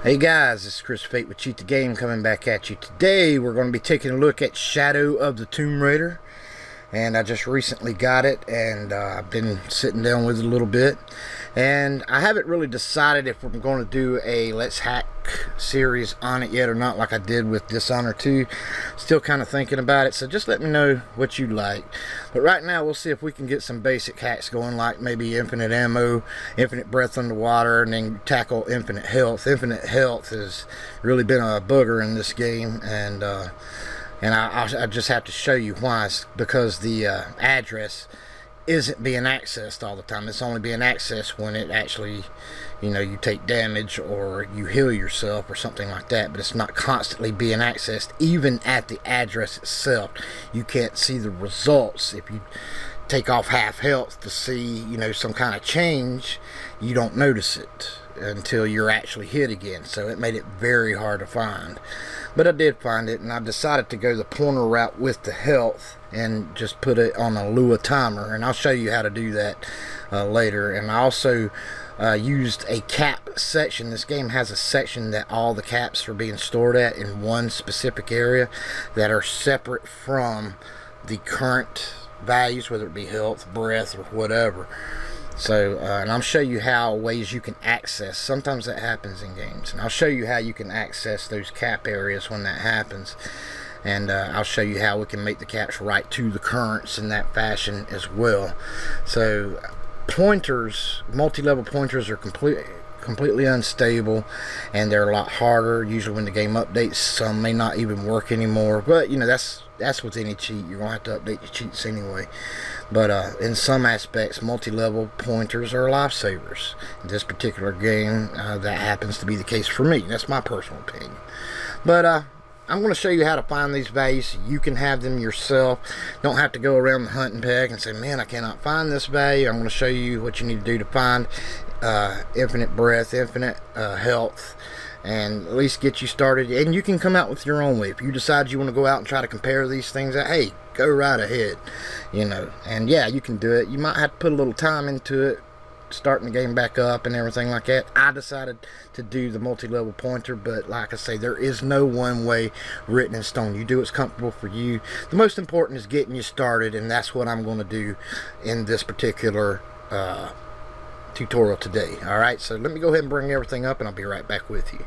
Hey guys, this is Chris Fayte with Cheat the Game coming back at you. Today we're going to be taking a look at Shadow of the Tomb Raider, and I just recently got it, and I've been sitting down with it a little bit, and I haven't really decided if we're going to do a Let's Hack series on it yet or not, like I did with Dishonored 2. Still kind of thinking about it, so just let me know what you like. But right now we'll see if we can get some basic hacks going, like maybe infinite ammo, infinite breath underwater, and then tackle infinite health. Infinite health has really been a booger in this game, and I just have to show you why. It's because the address isn't being accessed all the time. It's only being accessed when it actually, you take damage or you heal yourself or something like that, but it's not constantly being accessed. Even at the address itself, you can't see the results. If you take off half health to see, some kind of change, you don't notice it until you're actually hit again. So it made it very hard to find, but I did find it, and I decided to go the pointer route with the health and just put it on a writeTimer, and I'll show you how to do that later. And I also used a cap section. This game has a section that all the caps are being stored at in one specific area that are separate from the current values, whether it be health, breath, or whatever. So, and I'll show you how ways you can access. Sometimes that happens in games, and I'll show you how you can access those cap areas when that happens. And I'll show you how we can make the caps right to the currents in that fashion as well. So, pointers, multi-level pointers are completely unstable, and they're a lot harder. Usually when the game updates, some may not even work anymore. But that's with any cheat. You're gonna have to update your cheats anyway. But in some aspects, multi-level pointers are lifesavers. In this particular game, that happens to be the case for me. That's my personal opinion. But I'm going to show you how to find these values so you can have them yourself. Don't have to go around the hunting pack and say, man, I cannot find this value. I'm going to show you what you need to do to find infinite breath, infinite health, and at least get you started. And you can come out with your own way. If you decide you want to go out and try to compare these things out, hey, go right ahead. And yeah, you can do it. You might have to put a little time into it, starting the game back up and everything like that. I decided to do the multi-level pointer, but like I say, there is no one way written in stone. You do what's comfortable for you. The most important is getting you started, and that's what I'm going to do in this particular tutorial today. Alright, so let me go ahead and bring everything up, and I'll be right back with you.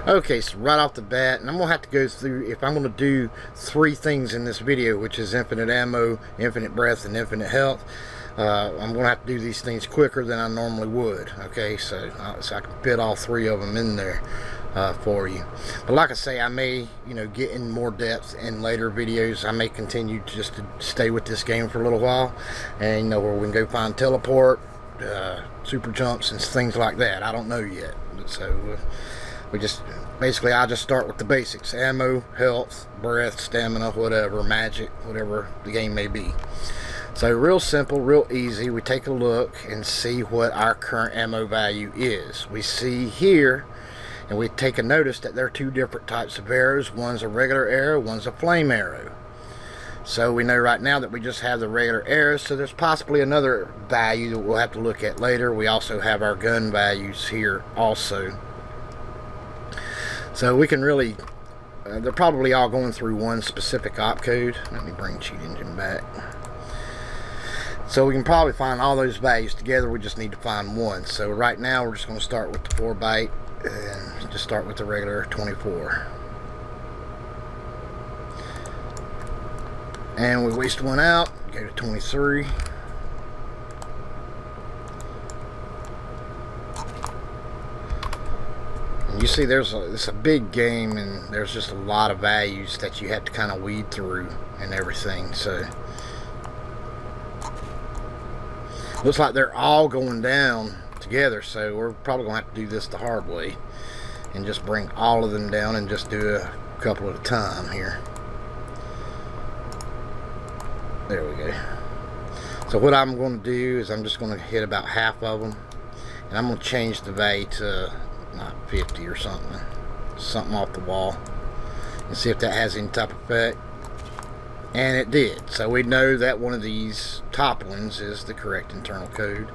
Okay, so right off the bat, and I'm going to have to go through, if I'm going to do 3 things in this video, which is infinite ammo, infinite breath, and infinite health, I'm going to have to do these things quicker than I normally would. Okay, so I can fit all 3 of them in there for you. But like I say, I may, get in more depth in later videos. I may continue just to stay with this game for a little while, and where we can go find teleport, super jumps, and things like that. I don't know yet. So I'll just start with the basics: ammo, health, breath, stamina, whatever, magic, whatever the game may be. So real simple, real easy. We take a look and see what our current ammo value is. We see here, and we take a notice that there are 2 different types of arrows. One's a regular arrow, one's a flame arrow. So we know right now that we just have the regular arrows, so there's possibly another value that we'll have to look at later. We also have our gun values here also. So we can really, they're probably all going through one specific opcode. Let me bring Cheat Engine back. So we can probably find all those values together. We just need to find one. So right now we're just going to start with the 4-byte and just start with the regular 24. And we waste one out, go to 23. And you see it's a big game, and there's just a lot of values that you have to kind of weed through and everything. So looks like they're all going down together, so we're probably going to have to do this the hard way and just bring all of them down and just do a couple at a time here. There we go. So what I'm going to do is I'm just going to hit about half of them, and I'm going to change the value to not 50 or something off the wall, and see if that has any type of effect. And it did. So we know that one of these top ones is the correct internal code.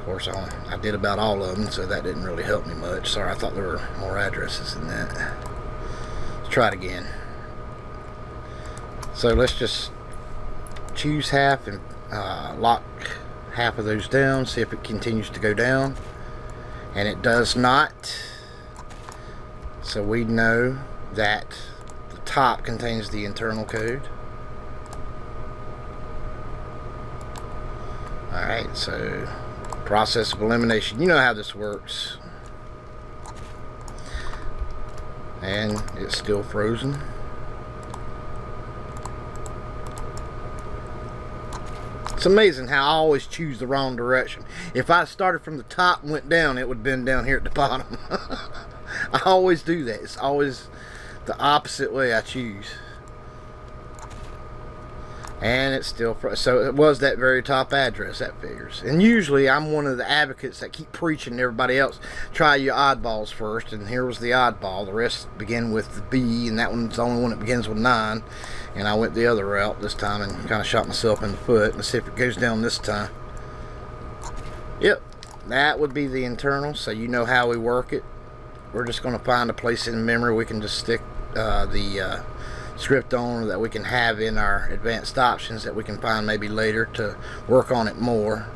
Of course, I did about all of them, so that didn't really help me much. Sorry, I thought there were more addresses than that. Let's try it again. So let's just choose half and lock half of those down, see if it continues to go down. And it does not. So we know that the top contains the internal code. Alright, so process of elimination. You know how this works. And it's still frozen. It's amazing how I always choose the wrong direction. If I started from the top and went down, it would have been down here at the bottom. I always do that. It's always the opposite way I choose. And it's still, so it was that very top address, that figures. And usually I'm one of the advocates that keep preaching to everybody else, try your oddballs first, and here was the oddball. The rest begin with the B, and that one's the only one that begins with 9. And I went the other route this time and kind of shot myself in the foot. Let's see if it goes down this time. Yep, that would be the internal, so you know how we work it. We're just going to find a place in memory we can just stick the script on, that we can have in our advanced options that we can find maybe later to work on it more.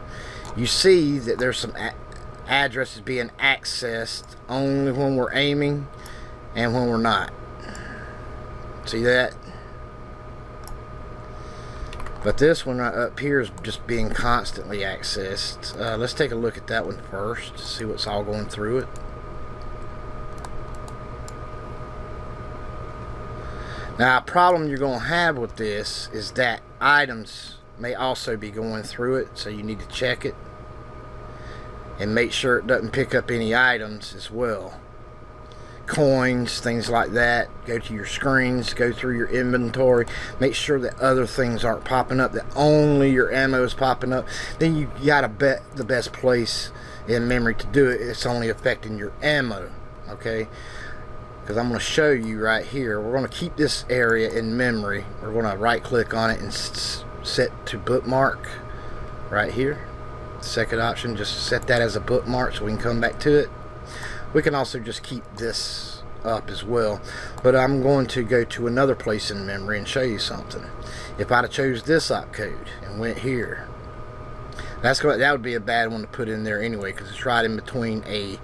You see that there's some addresses being accessed only when we're aiming and when we're not. See that? But this one right up here is just being constantly accessed. Let's take a look at that one first, see what's all going through it. Now, a problem you're going to have with this is that items may also be going through it, so you need to check it and make sure it doesn't pick up any items as well. Coins, things like that. Go to your screens, go through your inventory, make sure that other things aren't popping up, that only your ammo is popping up. Then you gotta bet the best place in memory to do it. It's only affecting your ammo, okay? Because I'm going to show you right here. We're going to keep this area in memory. We're going to right click on it and set to bookmark right here. Second option, just set that as a bookmark so we can come back to it. We can also just keep this up as well, but I'm going to go to another place in memory and show you something. If I'd have chose this opcode and went here, that would be a bad one to put in there anyway, because it's right in between a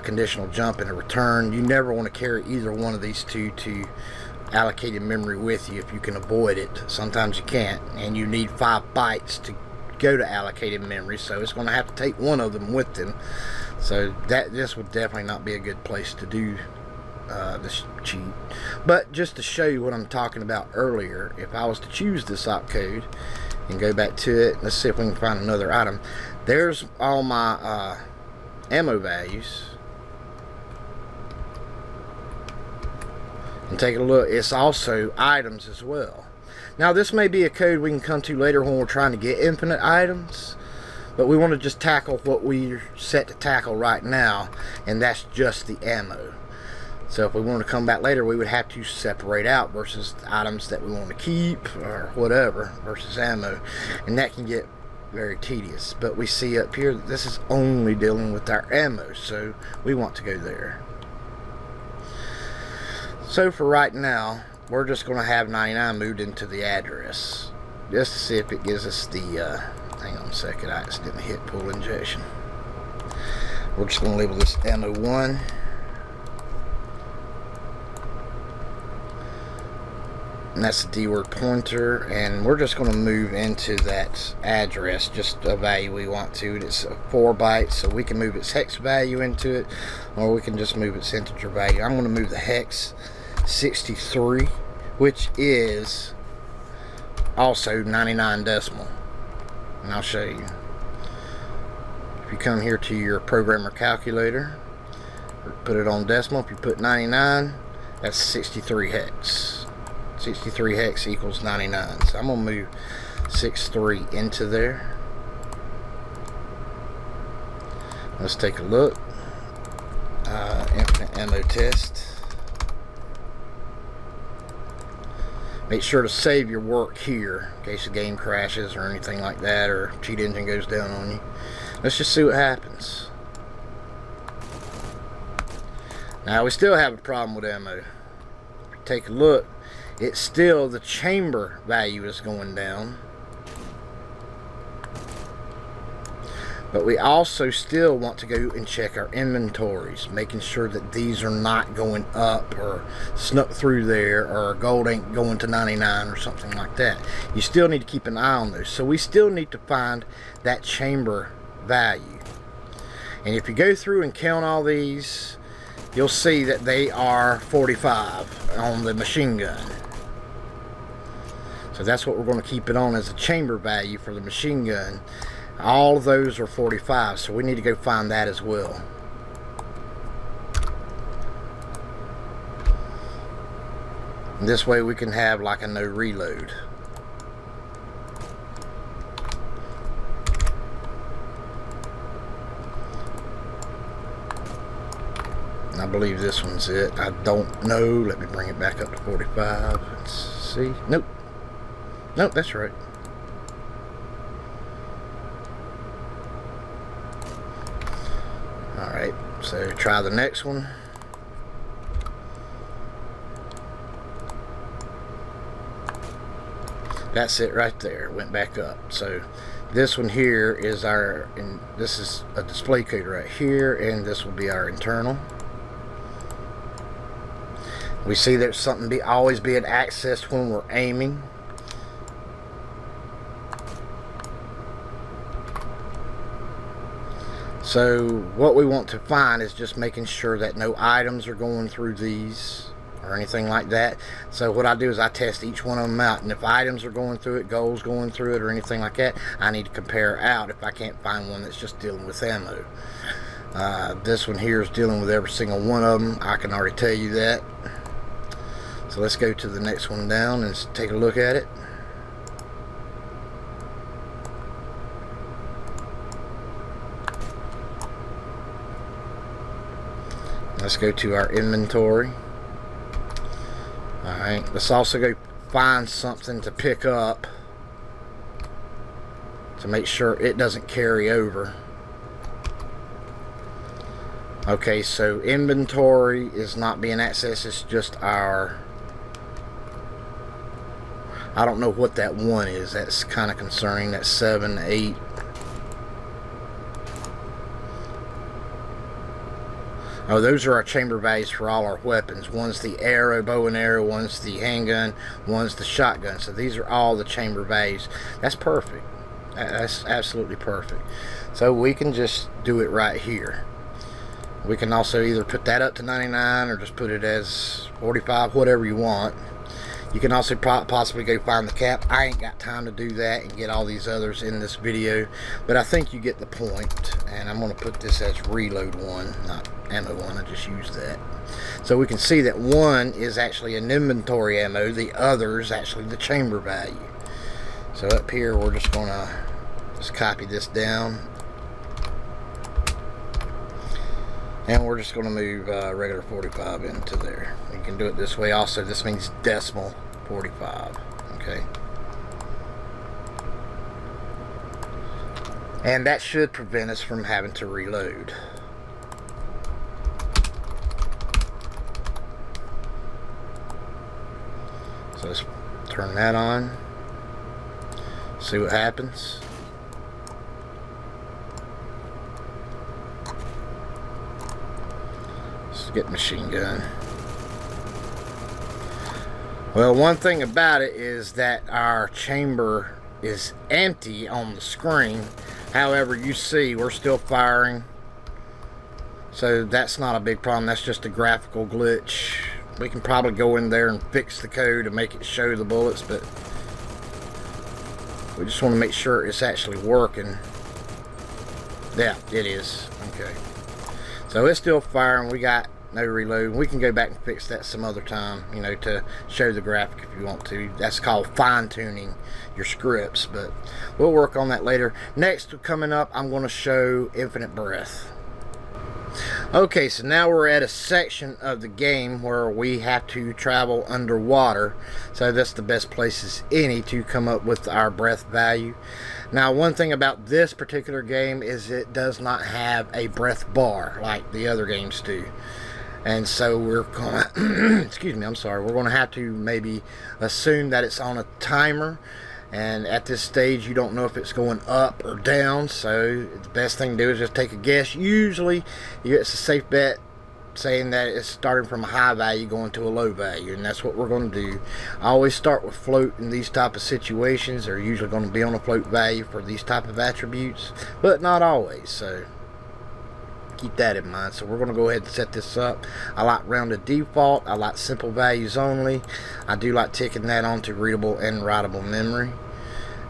conditional jump and a return. You never want to carry either one of these two to allocated memory with you if you can avoid it. Sometimes you can't, and you need 5 bytes to go to allocated memory, so it's going to have to take one of them with them. So this would definitely not be a good place to do this cheat. But just to show you what I'm talking about earlier, if I was to choose this opcode and go back to it, let's see if we can find another item. There's all my ammo values. And take a look, it's also items as well. Now this may be a code we can come to later when we're trying to get infinite items, but we want to just tackle what we're set to tackle right now, and that's just the ammo. So if we want to come back later, we would have to separate out versus items that we want to keep or whatever versus ammo, and that can get very tedious. But we see up here that this is only dealing with our ammo, so we want to go there. So for right now, we're just going to have 99 moved into the address, just to see if it gives us the, hang on a second, I accidentally hit pull injection. We're just going to label this ammo 1. And that's the D-word pointer, and we're just going to move into that address, just a value we want to. It's 4 bytes, so we can move its hex value into it, or we can just move its integer value. I'm going to move the hex 63, which is also 99 decimal, and I'll show you. If you come here to your programmer calculator, put it on decimal, if you put 99, that's 63 hex. 63 hex equals 99. So I'm going to move 63 into there. Let's take a look. Infinite ammo test. Make sure to save your work here in case the game crashes or anything like that, or cheat engine goes down on you. Let's just see what happens. Now we still have a problem with ammo. Take a look. It's still, the chamber value is going down. But we also still want to go and check our inventories, making sure that these are not going up or snuck through there, or our gold ain't going to 99 or something like that. You still need to keep an eye on those. So we still need to find that chamber value. And if you go through and count all these, you'll see that they are 45 on the machine gun. So that's what we're going to keep it on as a chamber value for the machine gun. All of those are 45, so we need to go find that as well. And this way we can have like a no reload. And I believe this one's it. I don't know. Let me bring it back up to 45. Let's see. Nope. Nope, that's right. Alright, so try the next one. That's it right there. Went back up. So this one here is our, and this is a display code right here, and this will be our internal. We see there's something always being accessed when we're aiming. So what we want to find is just making sure that no items are going through these or anything like that. So what I do is I test each one of them out, and if items are going through it, gold's going through it, or anything like that, I need to compare out if I can't find one that's just dealing with ammo. This one here is dealing with every single one of them. I can already tell you that. So let's go to the next one down and take a look at it. Let's go to our inventory. Alright, let's also go find something to pick up to make sure it doesn't carry over. Okay, so inventory is not being accessed. It's just our, I don't know what that one is. That's kind of concerning. That's 7, 8. Oh, those are our chamber values for all our weapons. One's the arrow, bow and arrow, one's the handgun, one's the shotgun. So these are all the chamber values. That's perfect. That's absolutely perfect. So we can just do it right here. We can also either put that up to 99 or just put it as 45, whatever you want. You can also possibly go find the cap. I ain't got time to do that and get all these others in this video, but I think you get the point. And I'm going to put this as reload 1, not ammo 1. I just used that. So we can see that 1 is actually an inventory ammo. The other is actually the chamber value. So up here we're just going to just copy this down. And we're just going to move regular 45 into there. You can do it this way also. This means decimal 45. Okay. And that should prevent us from having to reload. So let's turn that on. See what happens. Get machine gun. Well, one thing about it is that our chamber is empty on the screen. However, you see we're still firing, so that's not a big problem. That's just a graphical glitch. We can probably go in there and fix the code and make it show the bullets, but we just want to make sure it's actually working. Yeah, it is. Okay, so it's still firing. We got no reload. We can go back and fix that some other time, you know, to show the graphic if you want to. That's called fine-tuning your scripts, but we'll work on that later. Next, coming up, I'm going to show infinite breath. Okay, so now we're at a section of the game where we have to travel underwater. So that's the best place as any to come up with our breath value. Now, one thing about this particular game is it does not have a breath bar like the other games do. And so we're going to, excuse me, I'm sorry, we're going to have to maybe assume that it's on a timer. And at this stage, you don't know if it's going up or down. So the best thing to do is just take a guess. Usually, it's a safe bet saying that it's starting from a high value going to a low value. And that's what we're going to do. I always start with float in these type of situations. They're usually going to be on a float value for these type of attributes. But not always. So keep that in mind. So we're going to go ahead and set this up. I like rounded default. I like simple values only. I do like ticking that onto readable and writable memory.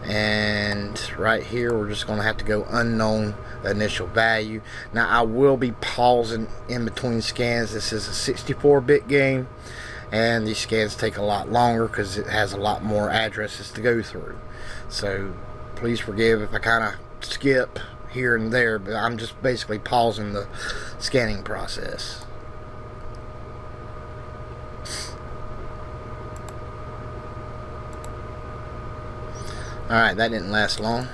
And right here we're just going to have to go unknown initial value. Now I will be pausing in between scans. This is a 64-bit game, and these scans take a lot longer because it has a lot more addresses to go through. So please forgive if I kind of skip here and there, but I'm just basically pausing the scanning process. Alright, that didn't last long.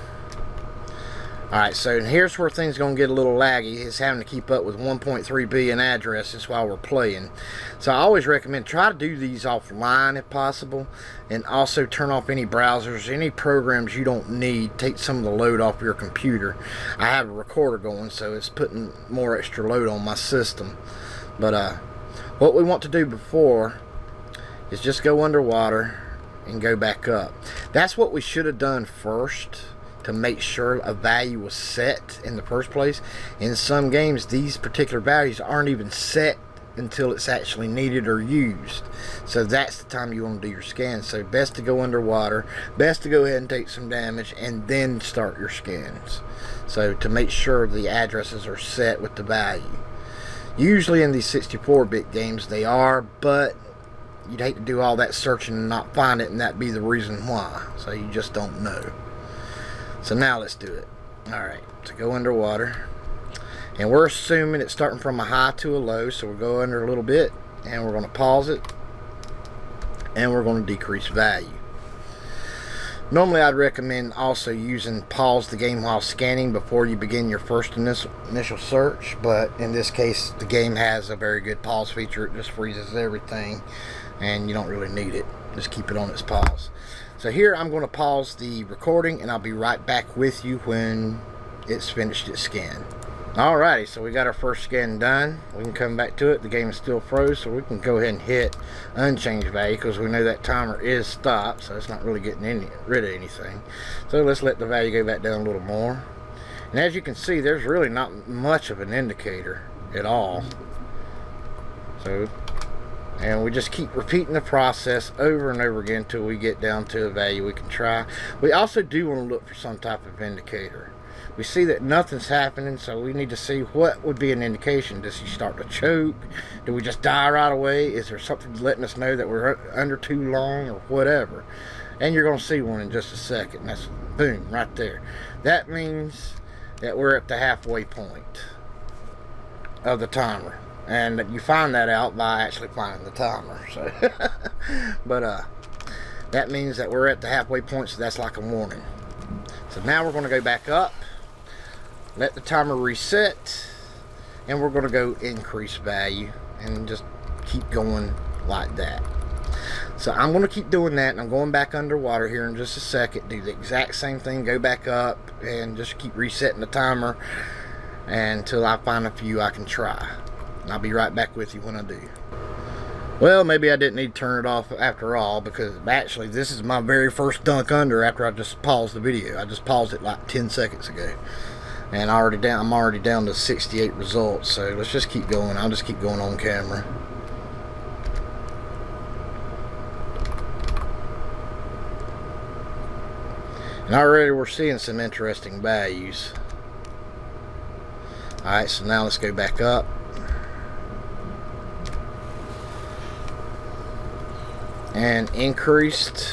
Alright, so here's where things are going to get a little laggy. It's having to keep up with 1.3 billion addresses while we're playing. So I always recommend try to do these offline if possible, and also turn off any browsers, any programs you don't need. Take some of the load off your computer. I have a recorder going, so it's putting more extra load on my system. But what we want to do before is just go underwater and go back up. That's what we should have done first, to make sure a value was set in the first place. In some games, these particular values aren't even set until it's actually needed or used. So that's the time you want to do your scan. So best to go underwater, best to go ahead and take some damage, and then start your scans. So to make sure the addresses are set with the value. Usually in these 64-bit games they are, but you'd hate to do all that searching and not find it, and that'd be the reason why. So you just don't know. So now let's do it. Alright, so go underwater. And we're assuming it's starting from a high to a low, so we'll go under a little bit, and we're going to pause it, and we're going to decrease value. Normally I'd recommend also using pause the game while scanning before you begin your first initial search, but in this case the game has a very good pause feature. It just freezes everything and you don't really need it. Just keep it on its pause. So here I'm going to pause the recording, and I'll be right back with you when it's finished its scan. Alrighty, so we got our first scan done. We can come back to it. The game is still froze, so we can go ahead and hit unchanged value because we know that timer is stopped, so it's not really getting rid of anything. So let's let the value go back down a little more. And as you can see, there's really not much of an indicator at all. So, and we just keep repeating the process over and over again until we get down to a value we can try. We also do want to look for some type of indicator. We see that nothing's happening, so we need to see what would be an indication. Does he start to choke? Do we just die right away? Is there something letting us know that we're under too long or whatever? And you're going to see one in just a second. That's boom, right there. That means that we're at the halfway point of the timer. And you find that out by actually finding the timer. So, but that means that we're at the halfway point, so that's like a warning. So now we're going to go back up. Let the timer reset, and we're going to go increase value and just keep going like that. So I'm going to keep doing that, and I'm going back underwater here in just a second. Do the exact same thing, go back up, and just keep resetting the timer until I find a few I can try. And I'll be right back with you when I do. Well, maybe I didn't need to turn it off after all, because actually this is my very first dunk under after I just paused the video. I just paused it like 10 seconds ago. And I'm already down to 68 results, so let's just keep going. I'll just keep going on camera. And already we're seeing some interesting values. Alright, so now let's go back up. And increased.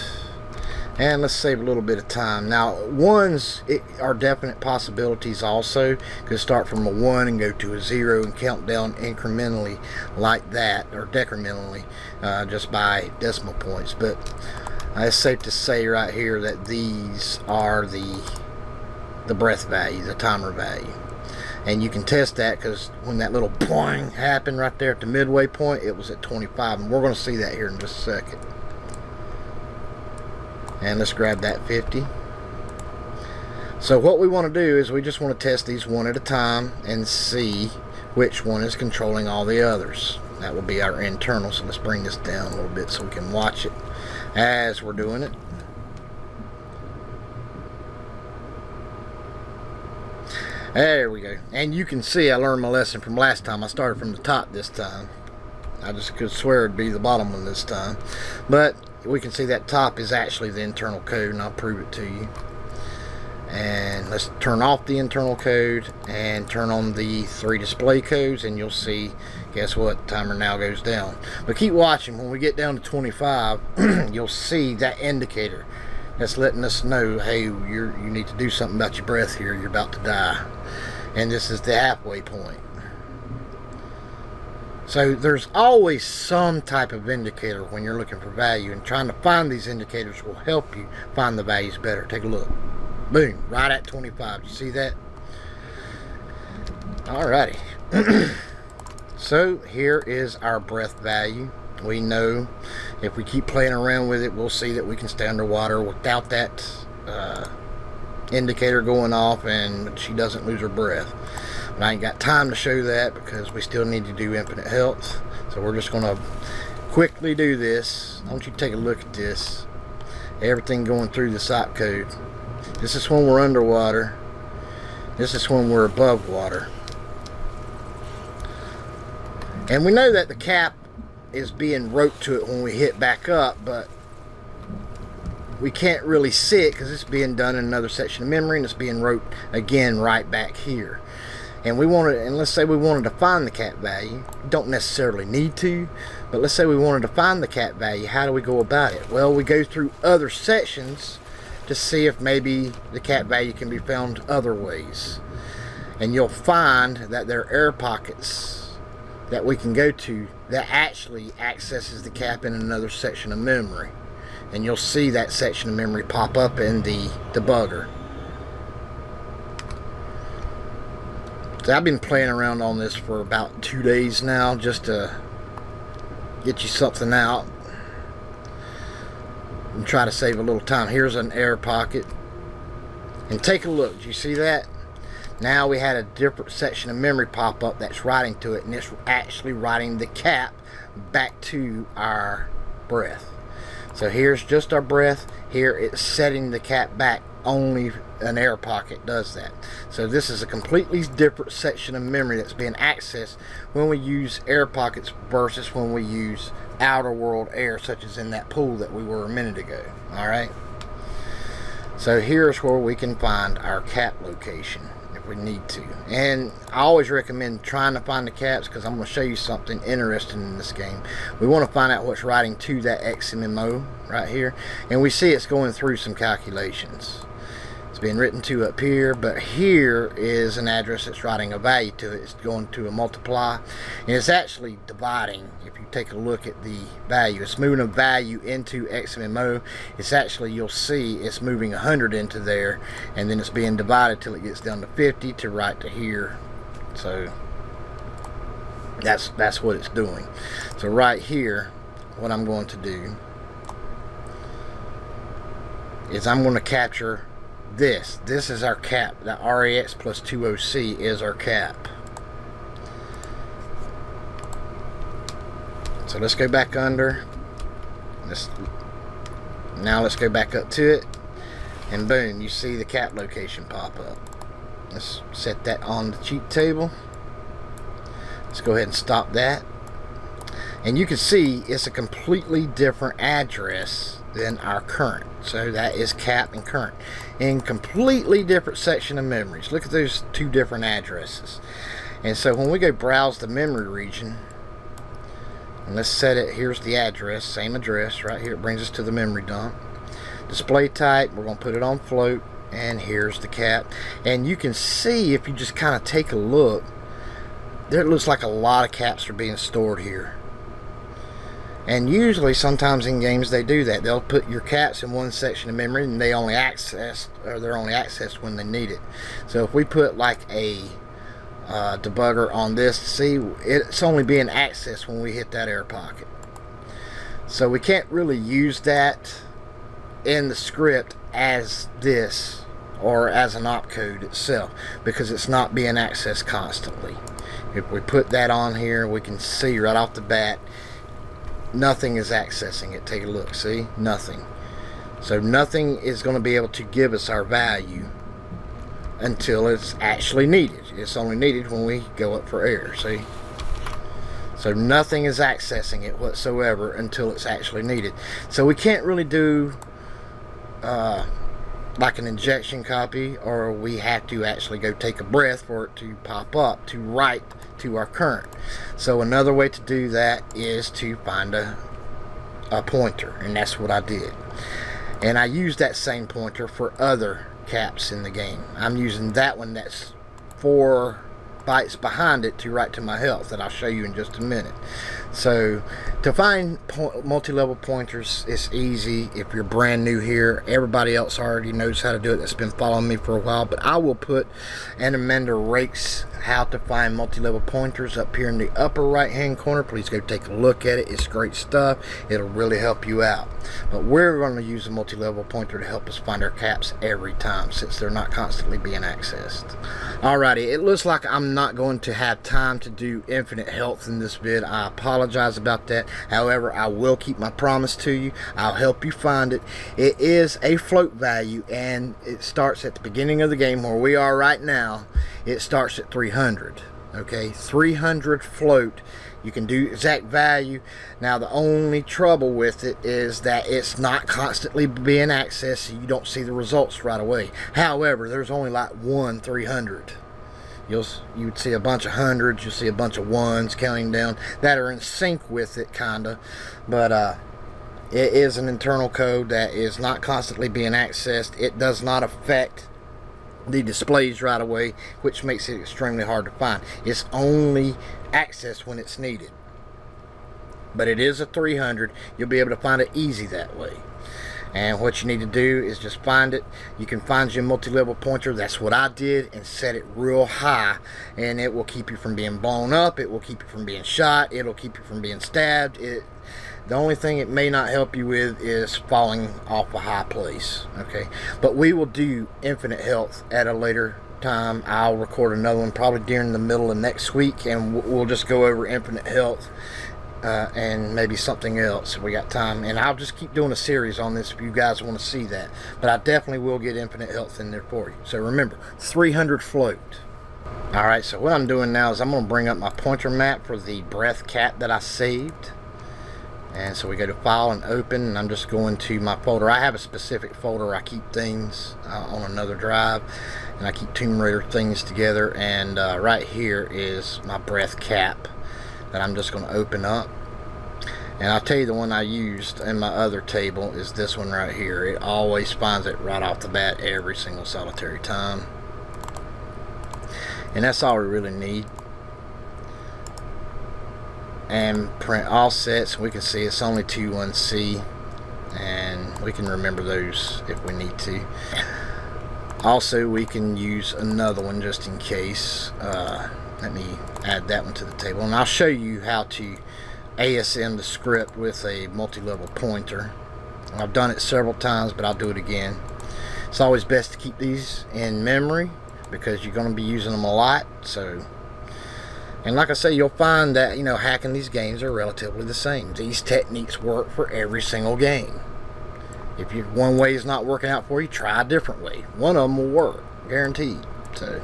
And let's save a little bit of time. Now, ones are definite possibilities also. Could start from a 1 and go to a 0 and count down incrementally like that, or decrementally, just by decimal points. But it's safe to say right here that these are the breath value, the timer value. And you can test that because when that little boing happened right there at the midway point, it was at 25. And we're going to see that here in just a second. And let's grab that 50. So what we want to do is we just want to test these one at a time and see which one is controlling all the others. That will be our internal. So let's bring this down a little bit so we can watch it as we're doing it. There we go. And you can see I learned my lesson from last time. I started from the top this time. I just could swear it'd be the bottom one this time. But we can see that top is actually the internal code, and I'll prove it to you. And let's turn off the internal code and turn on the 3 display codes, and you'll see, guess what, the timer now goes down. But keep watching. When we get down to 25, you'll see that indicator that's letting us know, hey, you need to do something about your breath here. You're about to die. And this is the halfway point. So there's always some type of indicator when you're looking for value, and trying to find these indicators will help you find the values better. Take a look. Boom, right at 25. You see that? Alrighty. So here is our breath value. We know if we keep playing around with it, we'll see that we can stay underwater without that indicator going off, and she doesn't lose her breath. But I ain't got time to show that because we still need to do infinite health. So we're just going to quickly do this. I want you to take a look at this. Everything going through the SOTTR code. This is when we're underwater. This is when we're above water. And we know that the cap is being wrote to it when we hit back up, but we can't really see it because it's being done in another section of memory, and it's being wrote again right back here. And we wanted, and let's say we wanted to find the cap value. Don't necessarily need to, but let's say we wanted to find the cap value. How do we go about it? Well, we go through other sections to see if maybe the cap value can be found other ways. And you'll find that there are air pockets that we can go to that actually accesses the cap in another section of memory. And you'll see that section of memory pop up in the debugger. So I've been playing around on this for about 2 days now, just to get you something out and try to save a little time. Here's an air pocket, and take a look. Do you see that? Now we had a different section of memory pop up that's writing to it, and it's actually writing the cap back to our breath. So here's just our breath. Here it's setting the cap back. Only an air pocket does that. So this is a completely different section of memory that's being accessed when we use air pockets versus when we use outer world air, such as in that pool that we were a minute ago. Alright, so here's where we can find our cap location if we need to. And I always recommend trying to find the caps, because I'm going to show you something interesting in this game. We want to find out what's writing to that XMMO right here, and we see it's going through some calculations. Being written to up here, but here is an address that's writing a value to it. It's going to a multiply, and it's actually dividing. If you take a look at the value, it's moving a value into XMMO. It's actually, you'll see it's moving 100 into there, and then it's being divided till it gets down to 50 to right to here. So that's what it's doing. So right here, what I'm going to do is I'm going to capture this is our cap. The RAX plus 20C is our cap. So let's go back under. Now let's go back up to it, and boom, you see the cap location pop up. Let's set that on the cheat table. Let's go ahead and stop that, and you can see it's a completely different address than our current. So that is cap and current in completely different section of memories. Look at those two different addresses. And so when we go browse the memory region, and let's set it, here's the address, same address right here. It brings us to the memory dump. Display type, we're going to put it on float, and here's the cap. And you can see, if you just kind of take a look, there it looks like a lot of caps are being stored here. And usually, sometimes in games, they do that. They'll put your caps in one section of memory, and they're only accessed when they need it. So if we put like a debugger on this, see, it's only being accessed when we hit that air pocket. So we can't really use that in the script as this, or as an opcode itself, because it's not being accessed constantly. If we put that on here, we can see right off the bat, nothing is accessing it. Take a look, see? Nothing. So nothing is going to be able to give us our value until it's actually needed. It's only needed when we go up for air, see? So nothing is accessing it whatsoever until it's actually needed. So we can't really do like an injection copy, or we have to actually go take a breath for it to pop up to write to our current. So another way to do that is to find a pointer, and that's what I did. And I used that same pointer for other caps in the game. I'm using that one that's 4 bytes behind it to write to my health, that I'll show you in just a minute. So to find multi-level pointers, it's easy. If you're brand new here, everybody else already knows how to do it that's been following me for a while, but I will put an Amanda Rakes how to find multi-level pointers up here in the upper right hand corner. Please go take a look at it. It's great stuff. It'll really help you out. But we're going to use a multi-level pointer to help us find our caps every time, since they're not constantly being accessed. Alrighty, it looks like I'm not going to have time to do infinite health in this vid. I apologize about that. However, I will keep my promise to you. I'll help you find it. It is a float value, and it starts at the beginning of the game where we are right now. It starts at 300. Okay, 300 float. You can do exact value. Now the only trouble with it is that it's not constantly being accessed, so you don't see the results right away. However, there's only like one 300. You would see a bunch of hundreds, you'll see a bunch of ones counting down that are in sync with it, kinda. But it is an internal code that is not constantly being accessed. It does not affect the displays right away, which makes it extremely hard to find. It's only accessed when it's needed. But it is a 300. You'll be able to find it easy that way. And what you need to do is just find it. You can find your multi-level pointer. That's what I did, and set it real high, and it will keep you from being blown up. It will keep you from being shot. It'll keep you from being stabbed. The only thing it may not help you with is falling off a high place. Okay, but we will do infinite health at a later time. I'll record another one probably during the middle of next week, and we'll just go over infinite health and maybe something else if we got time. And I'll just keep doing a series on this if you guys want to see that. But I definitely will get infinite health in there for you. So remember, 300 float. Alright, so what I'm doing now is I'm going to bring up my pointer map for the breath cap that I saved. And so we go to File and Open, and I'm just going to my folder. I have a specific folder. I keep things on another drive, and I keep Tomb Raider things together. And right here is my breath cap that I'm just going to open up. And I'll tell you, the one I used in my other table is this one right here. It always finds it right off the bat every single solitary time. And that's all we really need. And print offsets. We can see it's only 21C, and we can remember those if we need to. Also, we can use another one just in case. Let me add that one to the table, and I'll show you how to ASM the script with a multi-level pointer. I've done it several times, but I'll do it again. It's always best to keep these in memory because you're going to be using them a lot. So, and like I say, you'll find that, you know, hacking these games are relatively the same. These techniques work for every single game. If one way is not working out for you, try a different way. One of them will work, guaranteed. So,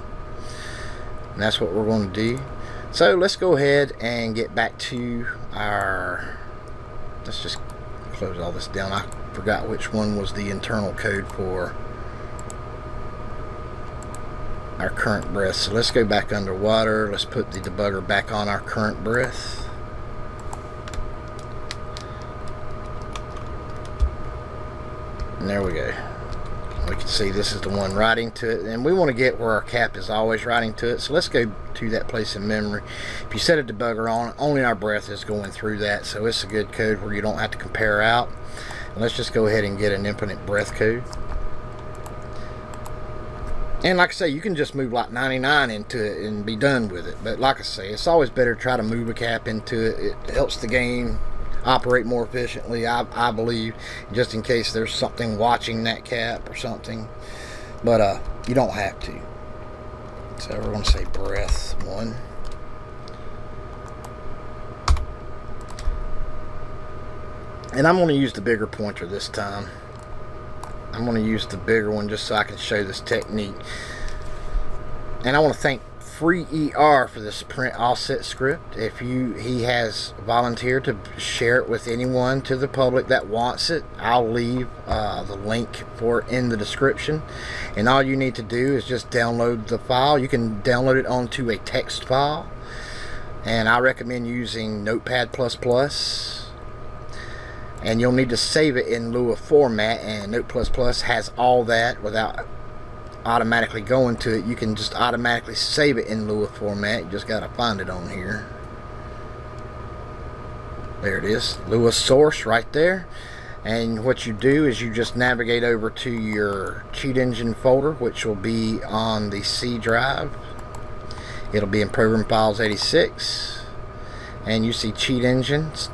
and that's what we're going to do. So let's go ahead and get back to our, let's just close all this down. I forgot which one was the internal code for our current breath. So let's go back underwater. Let's put the debugger back on our current breath. And there we go. We can see this is the one writing to it, and we want to get where our cap is always writing to it. So let's go to that place in memory. If you set a debugger on, only our breath is going through that, so it's a good code where you don't have to compare out. And let's just go ahead and get an infinite breath code. And like I say, you can just move like 99 into it and be done with it. But like I say, it's always better to try to move a cap into it. It helps the game operate more efficiently, I believe, just in case there's something watching that cap or something. But you don't have to. So we're going to say breath 1. And I'm going to use the bigger pointer this time. I'm going to use the bigger one just so I can show this technique. And I want to thank FreeER for this print offset script. He has volunteered to share it with anyone to the public that wants it. I'll leave the link for it in the description. And all you need to do is just download the file. You can download it onto a text file. And I recommend using Notepad++. And you'll need to save it in Lua format, and Note++ has all that without automatically going to it. You can just automatically save it in Lua format. You just got to find it on here. There it is, Lua source right there. And what you do is you just navigate over to your cheat engine folder, which will be on the C drive. It'll be in Program Files 86, and you see cheat engines.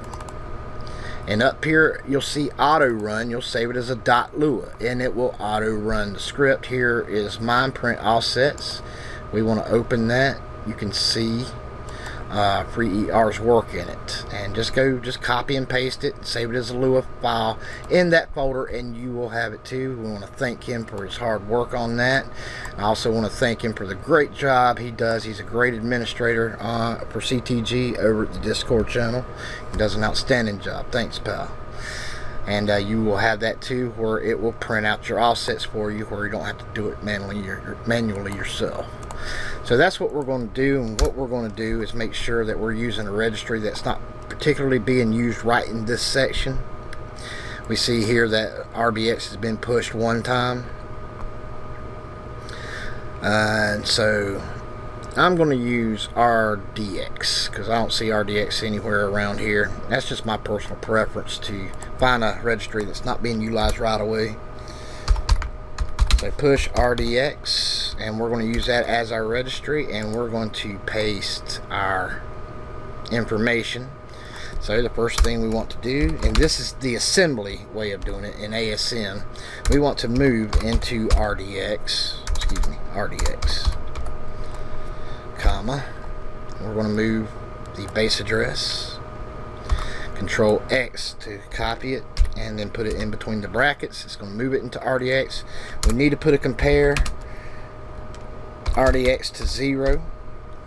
And up here you'll see auto run. You'll save it as a .lua and it will auto run. The script here is mine print offsets. We want to open that. You can see FreeER's work in it, and just copy and paste it and save it as a Lua file in that folder, and you will have it too. We want to thank him for his hard work on that. I also want to thank him for the great job he does. He's a great administrator for CTG over at the Discord channel. He does an outstanding job. Thanks, pal. And you will have that too, where it will print out your offsets for you, where you don't have to do it manually yourself. So that's what we're going to do, and what we're going to do is make sure that we're using a registry that's not particularly being used right in this section. We see here that RBX has been pushed one time, and so I'm going to use RDX because I don't see RDX anywhere around here. That's just my personal preference, to find a registry that's not being utilized right away. So push RDX, and we're going to use that as our registry, and we're going to paste our information. So the first thing we want to do, and this is the assembly way of doing it in ASM, we want to move into RDX, comma, we're going to move the base address, Control X to copy it, and then put it in between the brackets. It's going to move it into RDX. We need to put a compare RDX to 0.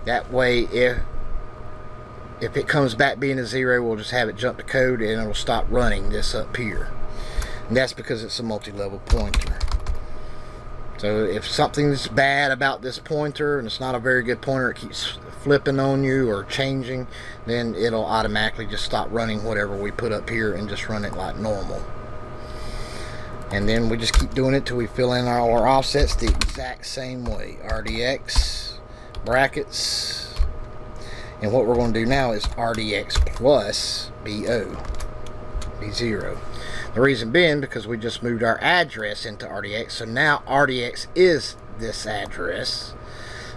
That way, if it comes back being a 0, we'll just have it jump to code and it'll stop running this up here. And that's because it's a multi-level pointer. So if something's bad about this pointer and it's not a very good pointer, it keeps flipping on you or changing, then it'll automatically just stop running whatever we put up here and just run it like normal. And then we just keep doing it till we fill in all our offsets the exact same way. RDX, brackets, and what we're going to do now is RDX plus BO, B0. The reason being because we just moved our address into RDX, so now RDX is this address.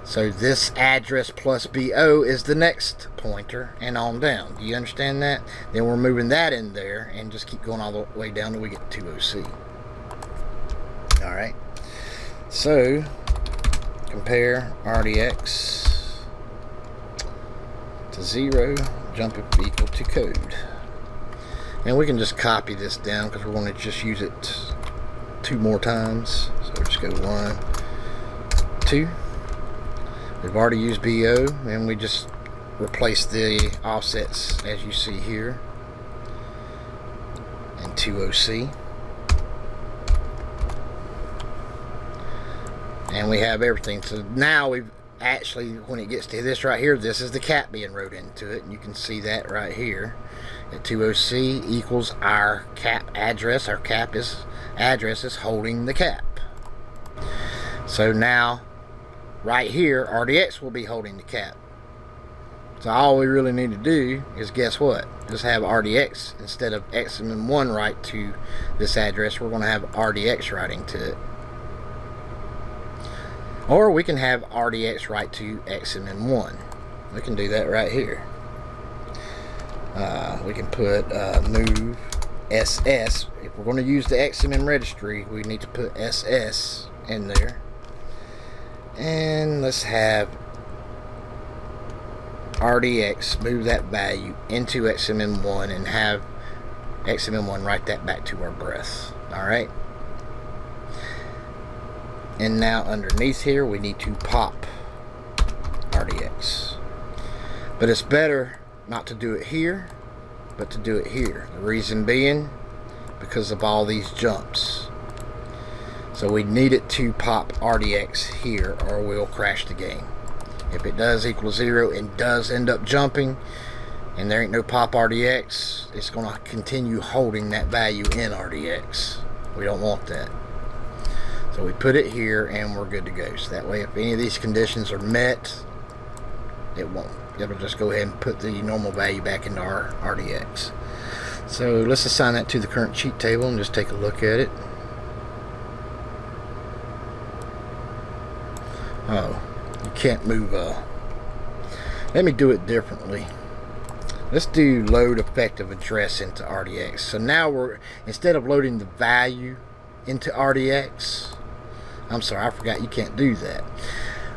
So this address plus BO is the next pointer, and on down. Do you understand that? Then we're moving that in there and just keep going all the way down till we get to OC. Alright. So compare RDX to 0, jump it equal to code. And we can just copy this down because we're going to just use it 2 more times. So just go 1, 2. We've already used BO, and we just replace the offsets as you see here and 2OC. And we have everything. So now we've actually, when it gets to this right here, this is the cap being wrote into it, and you can see that right here at 2OC equals our cap address. Our cap is address is holding the cap. So now right here, RDX will be holding the cap. So all we really need to do is, guess what? Just have RDX instead of XMM1 write to this address. We're going to have RDX writing to it. Or we can have RDX write to XMM1. We can do that right here. We can put move SS. If we're going to use the XMM registry, we need to put SS in there. And let's have RDX move that value into XMM1 and have XMM1 write that back to our breath. Alright. And now underneath here we need to pop RDX. But it's better not to do it here, but to do it here. The reason being because of all these jumps. So we need it to pop RDX here or we'll crash the game. If it does equal 0 and does end up jumping and there ain't no pop RDX, it's going to continue holding that value in RDX. We don't want that. So we put it here and we're good to go. So that way if any of these conditions are met, it won't. It'll just go ahead and put the normal value back into our RDX. So let's assign that to the current cheat table and just take a look at it. Oh, you can't move. Let me do it differently. Let's do load effective address into RDX. So now we're, instead of loading the value into RDX, I'm sorry, I forgot you can't do that.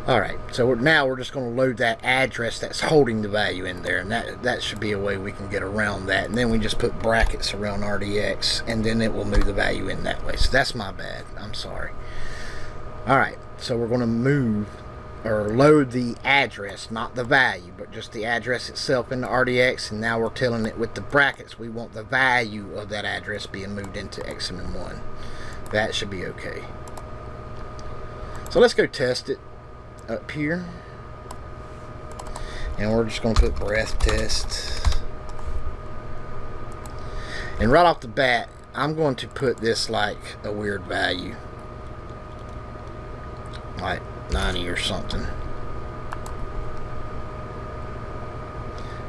Alright, so now we're just going to load that address that's holding the value in there, and that should be a way we can get around that. And then we just put brackets around RDX, and then it will move the value in that way. So that's my bad. I'm sorry. Alright, so we're going to move or load the address, not the value, but just the address itself into RDX, and now we're telling it with the brackets we want the value of that address being moved into XMM1. That should be okay. So let's go test it up here, and we're just going to put breath test, and right off the bat I'm going to put this like a weird value, like 90 or something.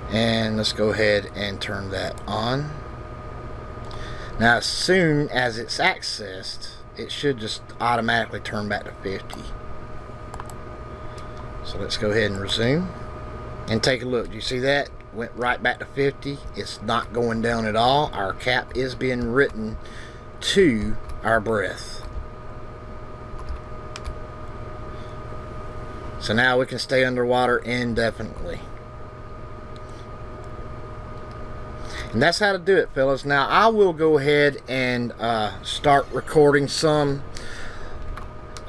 And let's go ahead and turn that on. Now as soon as it's accessed, it should just automatically turn back to 50. So let's go ahead and resume and take a look. Do you see that? Went right back to 50. It's not going down at all. Our cap is being written to our breath. So now we can stay underwater indefinitely. And that's how to do it, fellas. Now I will go ahead and start recording some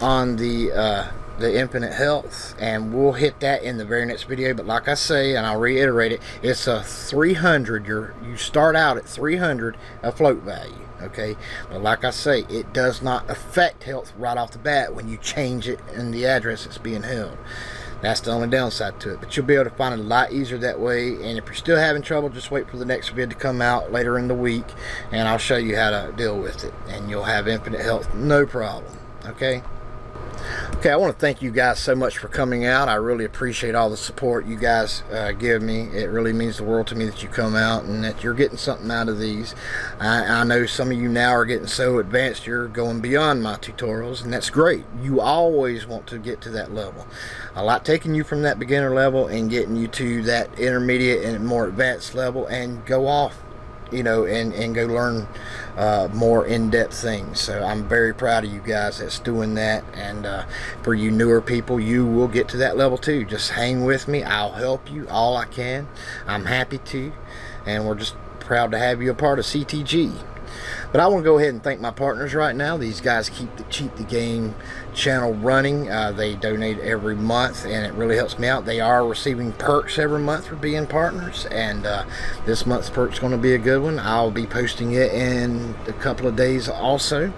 on the infinite health, and we'll hit that in the very next video. But like I say, and I'll reiterate it, it's a 300. You start out at 300 a float value. Okay, but like I say, it does not affect health right off the bat when you change it in the address that's being held. That's the only downside to it, but you'll be able to find it a lot easier that way. And if you're still having trouble, just wait for the next vid to come out later in the week, and I'll show you how to deal with it, and you'll have infinite health, no problem. Okay. Okay, I want to thank you guys so much for coming out. I really appreciate all the support you guys give me. It really means the world to me that you come out and that you're getting something out of these. I know some of you now are getting so advanced you're going beyond my tutorials, and that's great. You always want to get to that level. I like taking you from that beginner level and getting you to that intermediate and more advanced level and go off, you know, and go learn more in-depth things. So I'm very proud of you guys that's doing that, and for you newer people, you will get to that level too. Just hang with me. I'll help you all I can. I'm happy to, and we're just proud to have you a part of CTG. But I want to go ahead and thank my partners right now. These guys keep the Cheat the Game channel running. They donate every month, and it really helps me out. They are receiving perks every month for being partners, and this month's perk's going to be a good one. I'll be posting it in a couple of days also.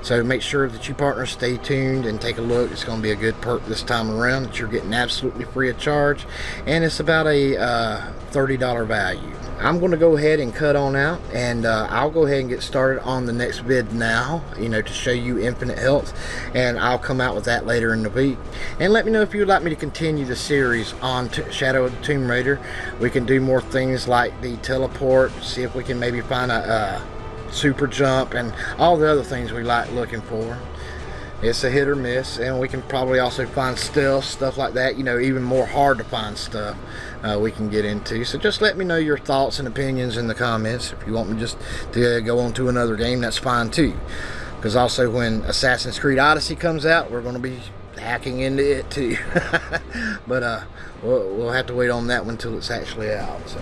So make sure that you partners stay tuned and take a look. It's going to be a good perk this time around that you're getting absolutely free of charge, and it's about a $30 value. I'm going to go ahead and cut on out, and I'll go ahead and get started on the next vid now, you know, to show you infinite health, and I'll come out with that later in the week. And let me know if you would like me to continue the series on Shadow of the Tomb Raider. We can do more things like the teleport, see if we can maybe find a super jump, and all the other things we like looking for. It's a hit or miss, and we can probably also find stealth, stuff like that, you know, even more hard to find stuff we can get into. So just let me know your thoughts and opinions in the comments. If you want me just to go on to another game, that's fine too. Because also when Assassin's Creed Odyssey comes out, we're going to be hacking into it too. But we'll have to wait on that one until it's actually out. So,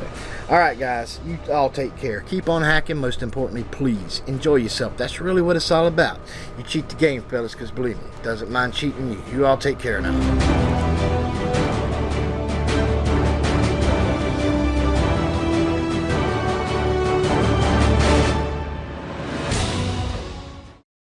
alright guys, you all take care. Keep on hacking. Most importantly, please enjoy yourself. That's really what it's all about. You cheat the game, fellas, because believe me, it doesn't mind cheating you. You all take care now.